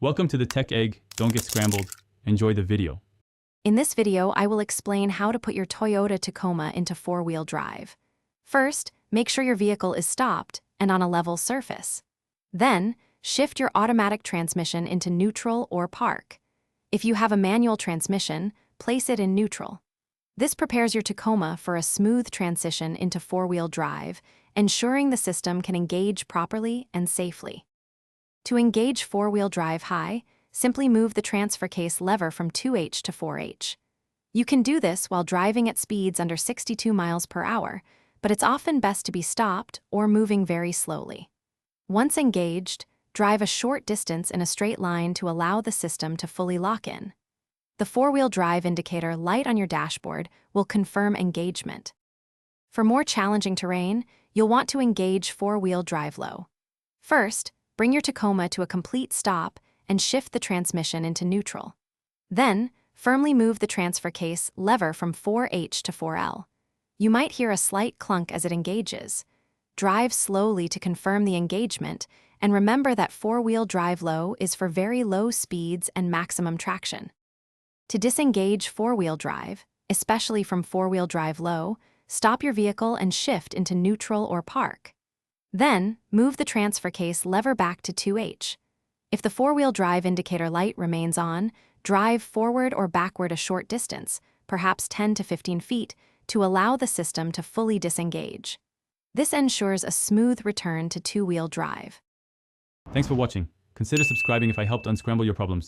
Welcome to the Tech Egg. Don't get scrambled. Enjoy the video. In this video, I will explain how to put your Toyota Tacoma into four-wheel drive. First, make sure your vehicle is stopped and on a level surface. Then, shift your automatic transmission into neutral or park. If you have a manual transmission, place it in neutral. This prepares your Tacoma for a smooth transition into four-wheel drive, ensuring the system can engage properly and safely. To engage four-wheel drive high, simply move the transfer case lever from 2H to 4H. You can do this while driving at speeds under 62 miles per hour, but it's often best to be stopped or moving very slowly. Once engaged, drive a short distance in a straight line to allow the system to fully lock in. The four-wheel drive indicator light on your dashboard will confirm engagement. For more challenging terrain, you'll want to engage four-wheel drive low. First, bring your Tacoma to a complete stop and shift the transmission into neutral. Then, firmly move the transfer case lever from 4H to 4L. You might hear a slight clunk as it engages. Drive slowly to confirm the engagement, and remember that four-wheel drive low is for very low speeds and maximum traction. To disengage four-wheel drive, especially from four-wheel drive low, stop your vehicle and shift into neutral or park. Then, move the transfer case lever back to 2H. If the four-wheel drive indicator light remains on, drive forward or backward a short distance, perhaps 10 to 15 feet, to allow the system to fully disengage. This ensures a smooth return to two-wheel drive. Thanks for watching. Consider subscribing if I helped unscramble your problems.